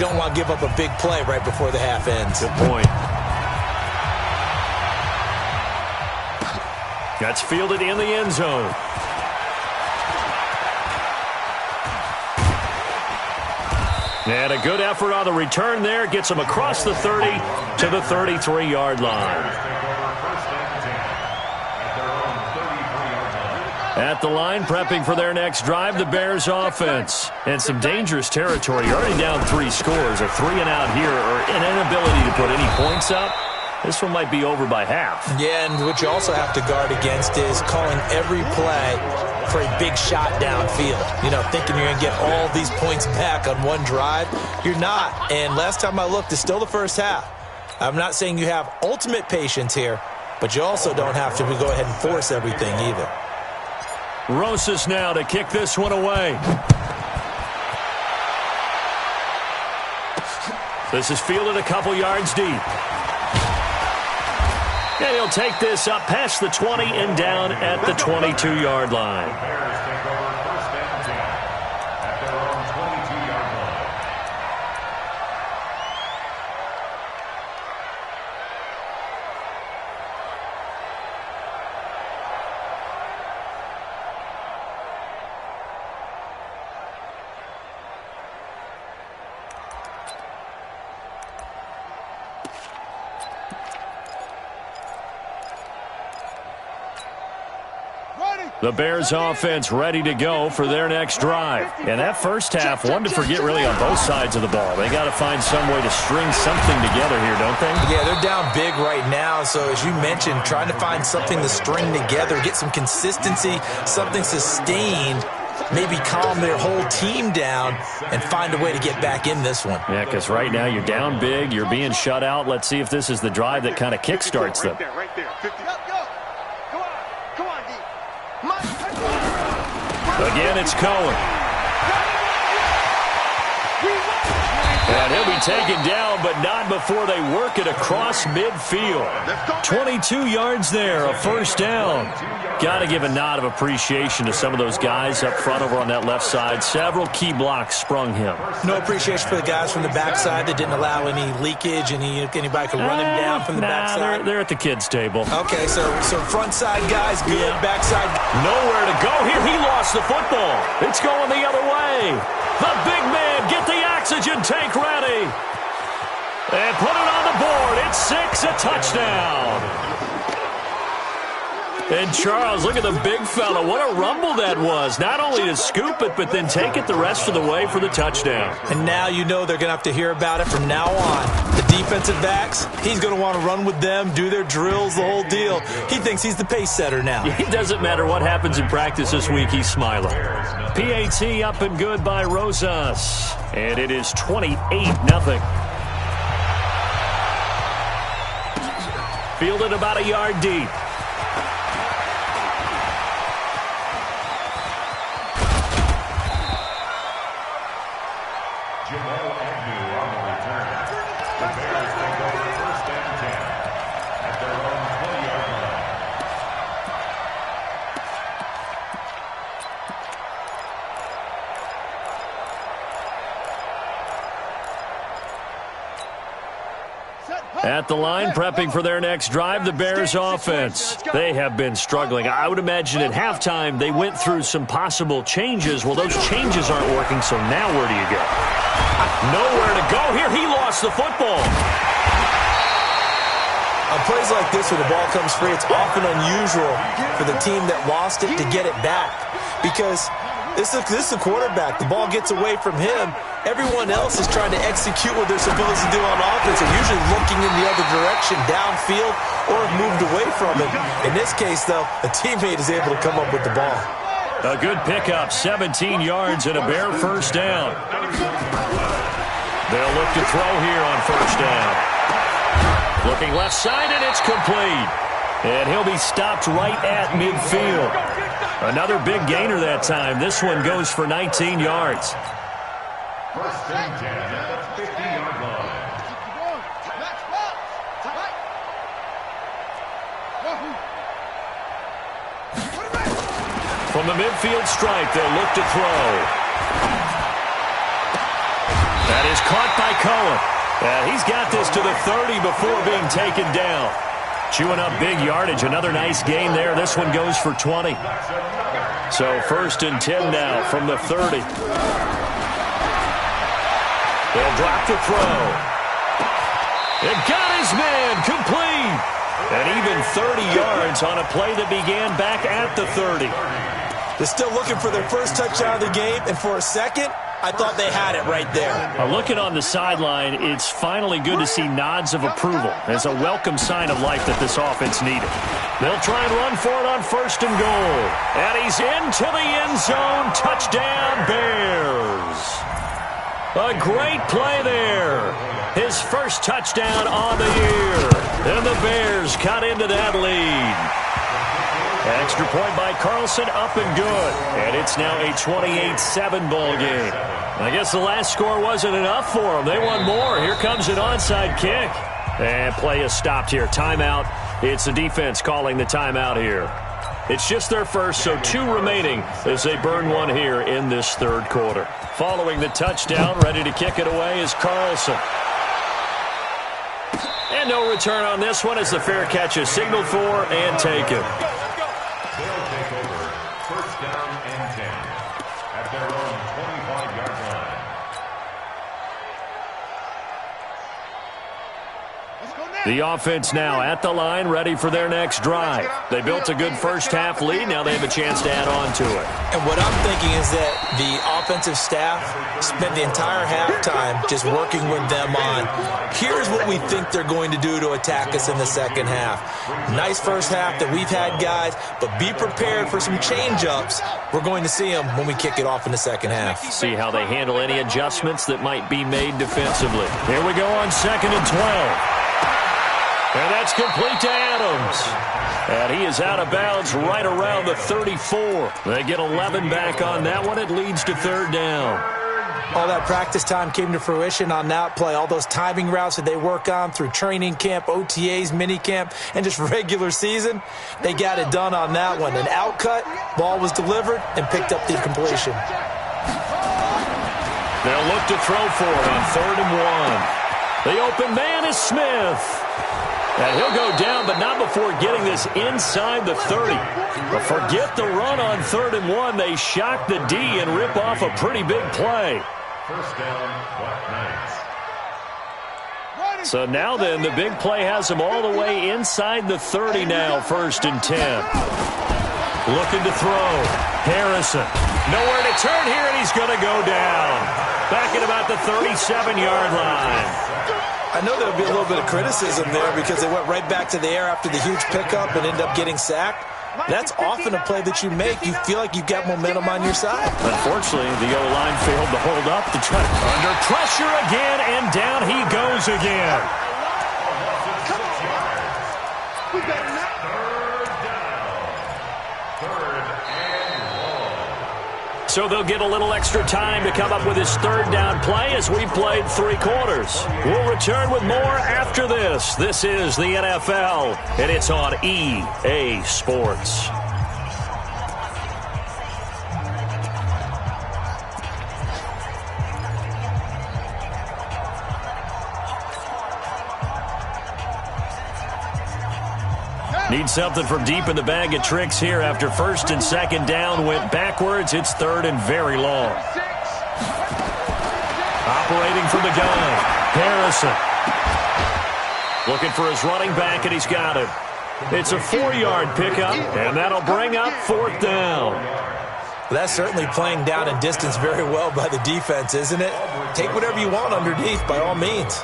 don't want to give up a big play right before the half ends. Good point. That's fielded in the end zone. And a good effort on the return there. Gets him across the 30 to the 33-yard line. At the line, prepping for their next drive, the Bears offense. And some dangerous territory. You're already down 3 scores. A 3-and-out here, or an inability to put any points up. This one might be over by half. Yeah, and what you also have to guard against is calling every play for a big shot downfield. You know, thinking you're going to get all these points back on one drive. You're not. And last time I looked, it's still the first half. I'm not saying you have ultimate patience here, but you also don't have to go ahead and force everything either. Rosas now to kick this one away. This is fielded a couple yards deep. And he'll take this up past the 20 and down at the 22-yard line. The Bears offense ready to go for their next drive. And that first half, one to forget really on both sides of the ball. They got to find some way to string something together here, don't they? Yeah, they're down big right now. So as you mentioned, trying to find something to string together, get some consistency, something sustained, maybe calm their whole team down and find a way to get back in this one. Yeah, because right now you're down big, you're being shut out. Let's see if this is the drive that kind of kickstarts them. Right there. 50. Again, it's Cohen. And he'll be taken down, but not before they work it across midfield. 22 yards there, a first down. Got to give a nod of appreciation to some of those guys up front over on that left side. Several key blocks sprung him. No appreciation for the guys from the backside that didn't allow any leakage, anybody could run him down from the backside. They're at the kids' table. Okay, so front side guys, good. Yeah. Backside. Nowhere to go here. He lost the football. It's going the other way. The big man, get the oxygen tank ready. And put it on the board. It's 6, a touchdown. And Charles, look at the big fella. What a rumble that was. Not only to scoop it, but then take it the rest of the way for the touchdown. And now you know they're going to have to hear about it from now on. The defensive backs, he's going to want to run with them, do their drills, the whole deal. He thinks he's the pace setter now. It doesn't matter what happens in practice this week, he's smiling. PAT up and good by Rosas. And it is 28-0. Fielded about a yard deep. At the line, prepping for their next drive, the Bears offense. They have been struggling. I would imagine at halftime they went through some possible changes. Well, those changes aren't working, so now where do you go? Nowhere to go here. He lost the football. On plays like this where the ball comes free, it's often unusual for the team that lost it to get it back. Because this is a quarterback. The ball gets away from him. Everyone else is trying to execute what they're supposed to do on offense. They're usually looking in the other direction, downfield, or have moved away from it. In this case, though, a teammate is able to come up with the ball. A good pickup, 17 yards and a Bear first down. They'll look to throw here on first down. Looking left side, and it's complete. And he'll be stopped right at midfield. Another big gainer that time. This one goes for 19 yards. First and 10 at the 50-yard line. From the midfield stripe, they'll look to throw. That is caught by Cohen. He's got this to the 30 before being taken down. Chewing up big yardage. Another nice gain there. This one goes for 20. So 1st and 10 now from the 30. They'll drop the throw. It got his man complete. And even 30 yards on a play that began back at the 30. They're still looking for their first touchdown of the game, and for a second, I thought they had it right there. Looking on the sideline, it's finally good to see nods of approval. It's a welcome sign of life that this offense needed. They'll try and run for it on 1st and goal. And he's into the end zone. Touchdown, Bears. A great play there. His first touchdown on the year. And the Bears cut into that lead. Extra point by Carlson, up and good. And it's now a 28-7 ball game. I guess the last score wasn't enough for them. They want more. Here comes an onside kick. And play is stopped here. Timeout. It's the defense calling the timeout here. It's just their first, so 2 remaining as they burn one here in this 3rd quarter. Following the touchdown, ready to kick it away is Carlson. And no return on this one as the fair catch is signaled for and taken. They'll take over 1st down and 10 at their own 25-yard line. The offense now at the line, ready for their next drive. They built a good first-half lead. Now they have a chance to add on to it. And what I'm thinking is that the offensive staff spent the entire halftime just working with them on, here's what we think they're going to do to attack us in the second half. Nice first half that we've had, guys, but be prepared for some change-ups. We're going to see them when we kick it off in the second half. See how they handle any adjustments that might be made defensively. Here we go on 2nd and 12. And that's complete to Adams. And he is out of bounds right around the 34. They get 11 back on that one. It leads to 3rd down. All that practice time came to fruition on that play. All those timing routes that they work on through training camp, OTAs, minicamp, and just regular season, they got it done on that one. An outcut, ball was delivered, and picked up the completion. They'll look to throw for it on 3rd and 1. The open man is Smith. And he'll go down, but not before getting this inside the 30. But forget the run on 3rd and 1. They shock the D and rip off a pretty big play. 1st down, Nice. So now then, the big play has them all the way inside the 30 now, 1st and 10. Looking to throw. Harrison. Nowhere to turn here, and he's going to go down. Back at about the 37-yard line. I know there'll be a little bit of criticism there because they went right back to the air after the huge pickup and ended up getting sacked. That's often a play that you make. You feel like you've got momentum on your side. Unfortunately, the O-line failed to hold up to try. Under pressure again, and down he goes again. So they'll get a little extra time to come up with his 3rd down play as we played 3 quarters. We'll return with more after this. This is the NFL, and it's on EA Sports. Need something from deep in the bag of tricks here after 1st and 2nd down went backwards. It's 3rd and very long. Operating from the gun, Harrison. Looking for his running back, and he's got it. It's a 4-yard pickup, and that'll bring up 4th down. Well, that's certainly playing down and distance very well by the defense, isn't it? Take whatever you want underneath, by all means.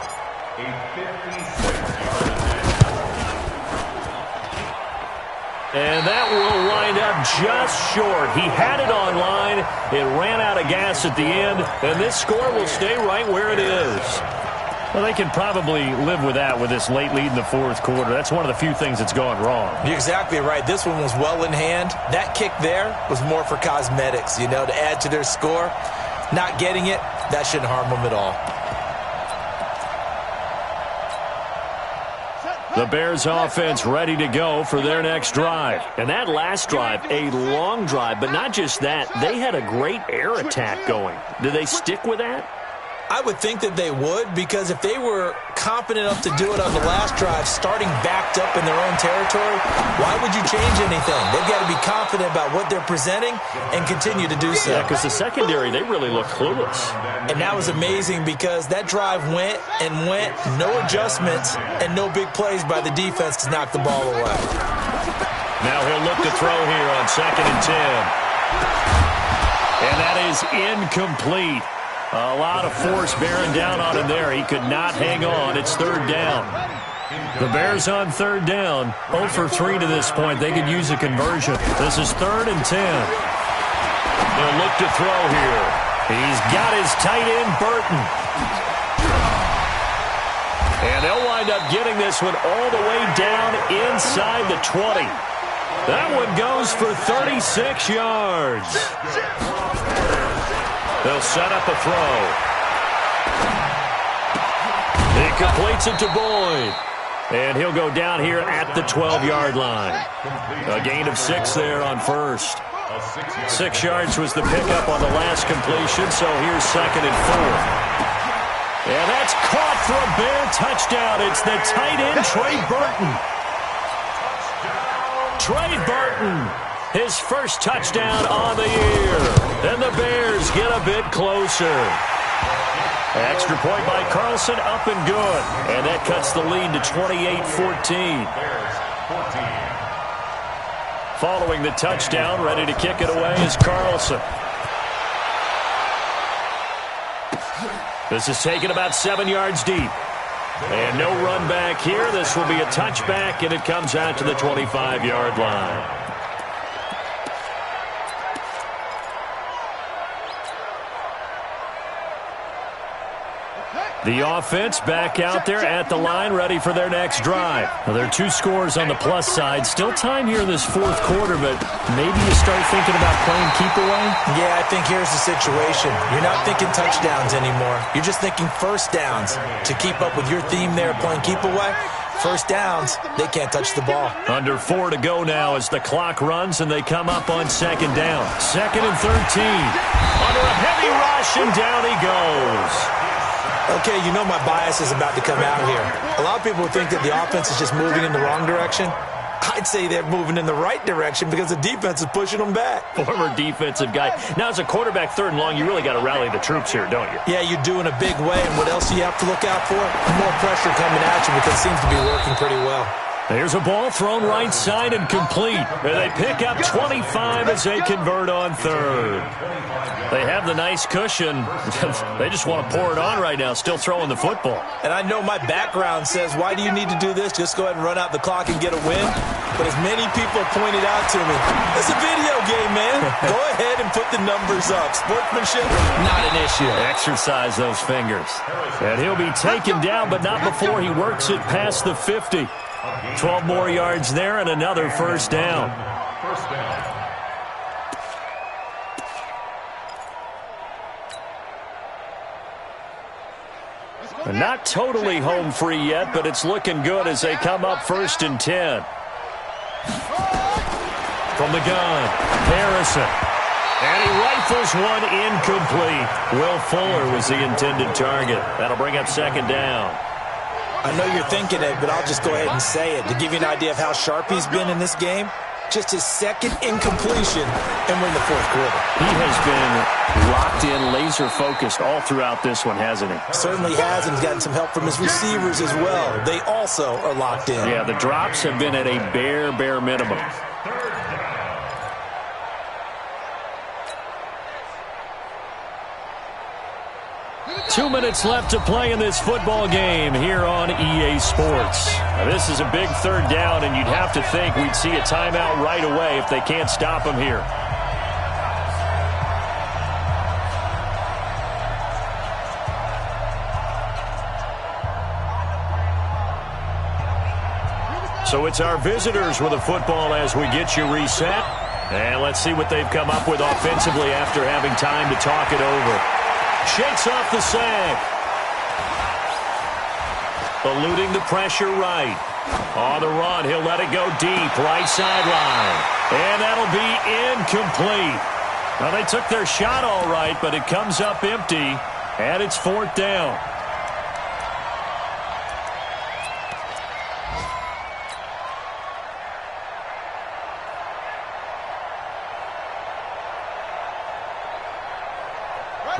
And that will wind up just short. He had it on line. It ran out of gas at the end, and this score will stay right where it is. Well, they can probably live with that with this late lead in the 4th quarter. That's one of the few things that's gone wrong. You're exactly right. This one was well in hand. That kick there was more for cosmetics, you know, to add to their score. Not getting it, that shouldn't harm them at all. The Bears offense ready to go for their next drive. And that last drive, a long drive, but not just that. They had a great air attack going. Do they stick with that? I would think that they would, because if they were confident enough to do it on the last drive, starting backed up in their own territory, why would you change anything? They've got to be confident about what they're presenting and continue to do so. Yeah, because the secondary, they really look clueless. And that was amazing because that drive went and went, no adjustments, and no big plays by the defense to knock the ball away. Now he'll look to throw here on 2nd and 10. And that is incomplete. A lot of force bearing down on him there. He could not hang on. It's 3rd down. The Bears on 3rd down. 0 for 3 to this point. They could use a conversion. This is 3rd and 10. They'll look to throw here. He's got his tight end, Burton. And they'll wind up getting this one all the way down inside the 20. That one goes for 36 yards. They'll set up a throw. He completes it to Boyd. And he'll go down here at the 12-yard line. A gain of 6 there on first. 6 yards was the pickup on the last completion, so here's 2nd and 4. And that's caught for a Bear touchdown. It's the tight end, Trey Burton. Trey Burton. His first touchdown on the year. And the Bears get a bit closer. Extra point by Carlson, up and good. And that cuts the lead to 28-14. Following the touchdown, ready to kick it away is Carlson. This is taken about 7 yards deep. And no run back here. This will be a touchback, and it comes out to the 25-yard line. The offense back out there at the line, ready for their next drive. Well, there are 2 scores on the plus side. Still time here in this 4th quarter, but maybe you start thinking about playing keep away? Yeah, I think here's the situation. You're not thinking touchdowns anymore. You're just thinking first downs. To keep up with your theme there, playing keep away, first downs, they can't touch the ball. Under 4 to go now as the clock runs and they come up on 2nd down. 2nd and 13. Under a heavy rush, and down he goes. Okay, you know my bias is about to come out here. A lot of people think that the offense is just moving in the wrong direction. I'd say they're moving in the right direction because the defense is pushing them back. Former defensive guy. Now, as a quarterback 3rd and long, you really got to rally the troops here, don't you? Yeah, you do in a big way. And what else do you have to look out for? More pressure coming at you because it seems to be working pretty well. There's a ball thrown right side and complete. And they pick up 25 as they convert on 3rd. They have the nice cushion. They just want to pour it on right now, still throwing the football. And I know my background says, why do you need to do this? Just go ahead and run out the clock and get a win. But as many people pointed out to me, it's a video game, man. Go ahead and put the numbers up. Sportsmanship, not an issue. Exercise those fingers. And he'll be taken down, but not before he works it past the 50. 12 more yards there and another first down. Not totally home free yet, but it's looking good as they come up 1st and 10. From the gun, Harrison. And he rifles one incomplete. Will Fuller was the intended target. That'll bring up 2nd down. I know you're thinking it, but I'll just go ahead and say it. To give you an idea of how sharp he's been in this game, just his 2nd incompletion, and we're in the 4th quarter. He has been locked in, laser-focused all throughout this one, hasn't he? Certainly has, and he's gotten some help from his receivers as well. They also are locked in. Yeah, the drops have been at a bare minimum. Two minutes left to play in this football game here on EA Sports. Now, this is a big 3rd down, and you'd have to think we'd see a timeout right away if they can't stop him here. So it's our visitors with the football as we get you reset. And let's see what they've come up with offensively after having time to talk it over. Shakes off the sack. Eluding the pressure right. On the run, he'll let it go deep, right sideline. And that'll be incomplete. Well, they took their shot all right, but it comes up empty. And it's 4th down.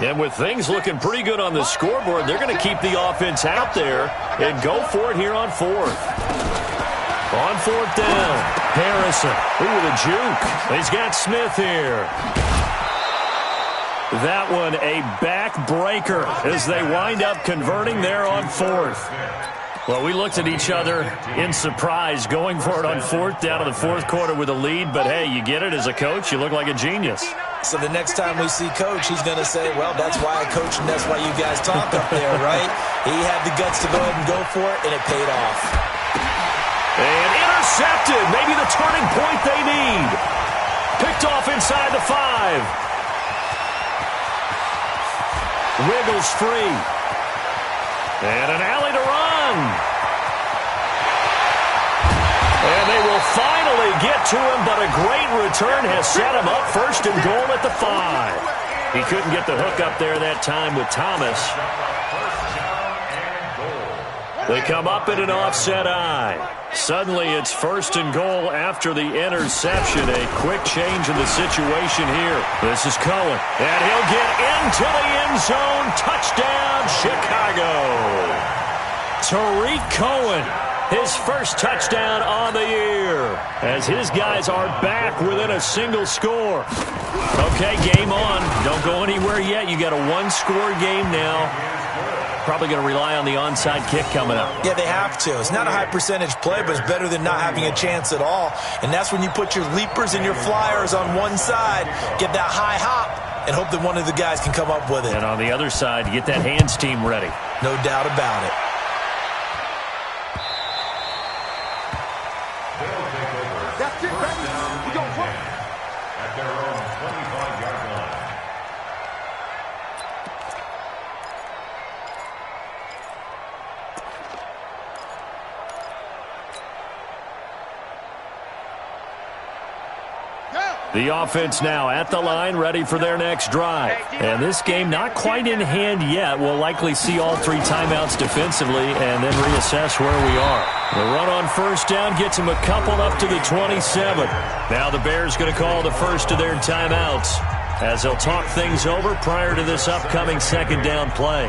And with things looking pretty good on the scoreboard, they're going to keep the offense out there and go for it here on 4th. On 4th down, Harrison. Ooh, with a juke. He's got Smith here. That one a backbreaker as they wind up converting there on 4th. Well, we looked at each other in surprise going for it on 4th down in the 4th quarter with a lead. But, hey, you get it as a coach. You look like a genius. So the next time we see Coach, he's going to say, well, that's why I coach and that's why you guys talk up there, right? He had the guts to go ahead and go for it, and it paid off. And intercepted. Maybe the turning point they need. Picked off inside the 5. Wiggles free. And an alley to run. And they will finally get to him, but a great return has set him up 1st and goal at the 5. He couldn't get the hook up there that time with Thomas. They come up in an offset eye. Suddenly it's 1st and goal after the interception. A quick change in the situation here. This is Cohen. And he'll get into the end zone. Touchdown, Chicago. Tariq Cohen. His first touchdown on the year as his guys are back within a single score. Okay, game on. Don't go anywhere yet. You got a one-score game now. Probably going to rely on the onside kick coming up. Yeah, they have to. It's not a high-percentage play, but it's better than not having a chance at all. And that's when you put your leapers and your flyers on one side, get that high hop, and hope that one of the guys can come up with it. And on the other side, get that hands team ready. No doubt about it. That's it, baby. We're going to work at their own 25-yard line. The offense now at the line, ready for their next drive. And this game not quite in hand yet. We'll likely see all 3 timeouts defensively and then reassess where we are. The run on 1st down gets them a couple up to the 27. Now the Bears going to call the first of their timeouts as they'll talk things over prior to this upcoming 2nd down play.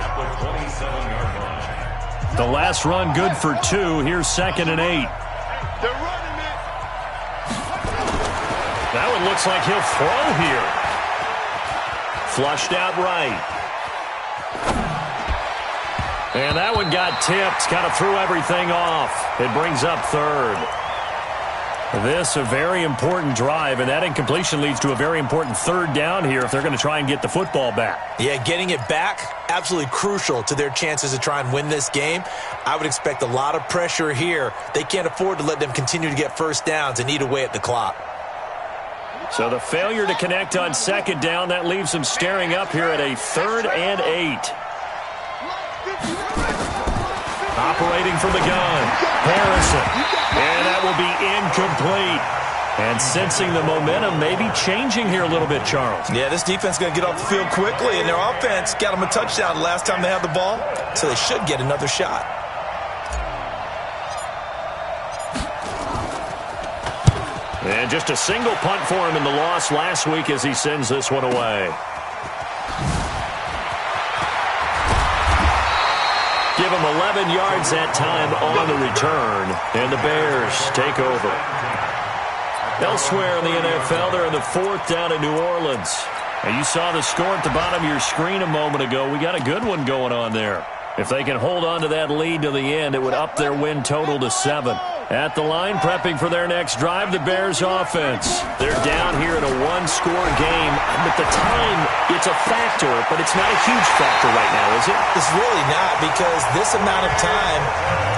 The last run good for 2. Here's 2nd and 8. That one looks like he'll throw here. Flushed out right. And that one got tipped. Kind of threw everything off. It brings up 3rd. This a very important drive, and that incompletion leads to a very important 3rd down here if they're going to try and get the football back. Yeah, getting it back, absolutely crucial to their chances to try and win this game. I would expect a lot of pressure here. They can't afford to let them continue to get 1st downs and eat away at the clock. So the failure to connect on 2nd down, that leaves them staring up here at a 3rd and 8. Operating from the gun, Harrison. And that will be incomplete. And sensing the momentum maybe changing here a little bit, Charles. Yeah, this defense is going to get off the field quickly, and their offense got them a touchdown the last time they had the ball, so they should get another shot. And just a single punt for him in the loss last week as he sends this one away. Give him 11 yards that time on the return, and the Bears take over. Elsewhere in the NFL, they're in the 4th down in New Orleans. And you saw the score at the bottom of your screen a moment ago. We got a good one going on there. If they can hold on to that lead to the end, it would up their win total to 7. At the line, prepping for their next drive, the Bears offense. They're down here in a one-score game. At the time, it's a factor, but it's not a huge factor right now, is it? It's really not, because this amount of time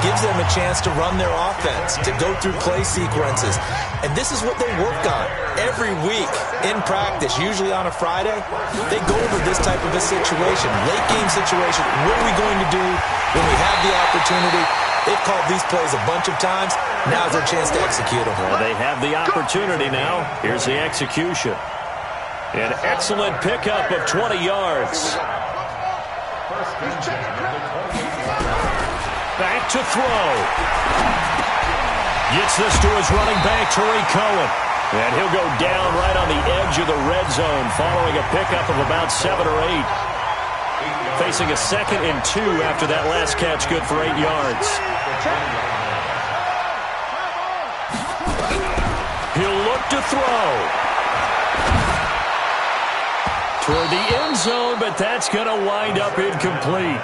gives them a chance to run their offense, to go through play sequences. And this is what they work on every week in practice, usually on a Friday. They go over this type of a situation, late-game situation. What are we going to do when we have the opportunity? They've called these plays a bunch of times. Now's their chance to execute them. Well, they have the opportunity now. Here's the execution. An excellent pickup of 20 yards. Back to throw. Gets this to his running back, Tariq Cohen. And he'll go down right on the edge of the red zone following a pickup of about 7 or 8. Facing a 2nd and 2 after that last catch, good for 8 yards. He'll look to throw. Toward the end zone, but that's going to wind up incomplete.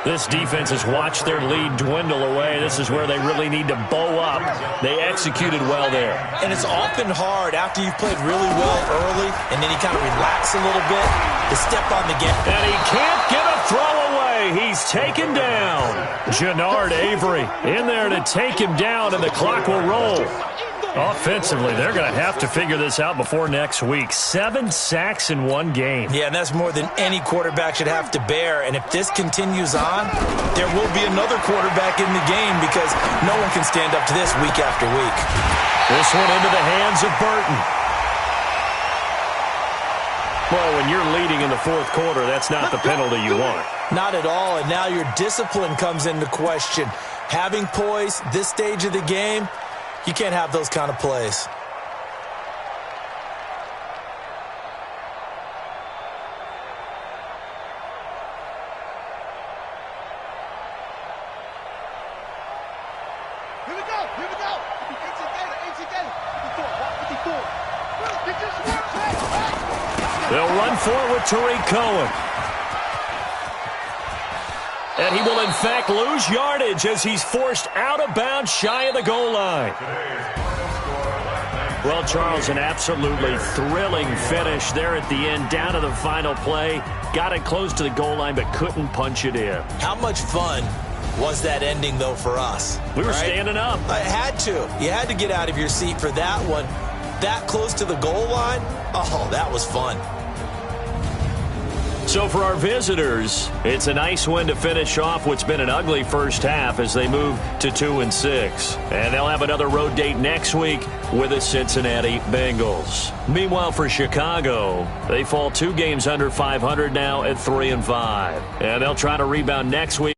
This defense has watched their lead dwindle away. This is where they really need to bow up. They executed well there. And it's often hard after you've played really well early and then you kind of relax a little bit to step on the gas. And he can't get a throw away. He's taken down. Jannard Avery in there to take him down, and the clock will roll. Offensively, they're going to have to figure this out before next week. 7 sacks in one game. Yeah, and that's more than any quarterback should have to bear. And if this continues on, there will be another quarterback in the game because no one can stand up to this week after week. This one into the hands of Burton. Well, when you're leading in the 4th quarter, that's not the penalty you want. Not at all, and now your discipline comes into question. Having poise this stage of the game, you can't have those kind of plays. Here we go. They'll run for it with Tariq Cohen. And he will, in fact, lose yardage as he's forced out of bounds shy of the goal line. Well, Charles, an absolutely thrilling finish there at the end, down to the final play. Got it close to the goal line, but couldn't punch it in. How much fun was that ending, though, for us? We were standing up. I had to. You had to get out of your seat for that one. That close to the goal line, oh, that was fun. So for our visitors, it's a nice win to finish off what's been an ugly first half as they move to 2-6. And they'll have another road date next week with the Cincinnati Bengals. Meanwhile, for Chicago, they fall 2 games under 500 now at 3-5. And they'll try to rebound next week.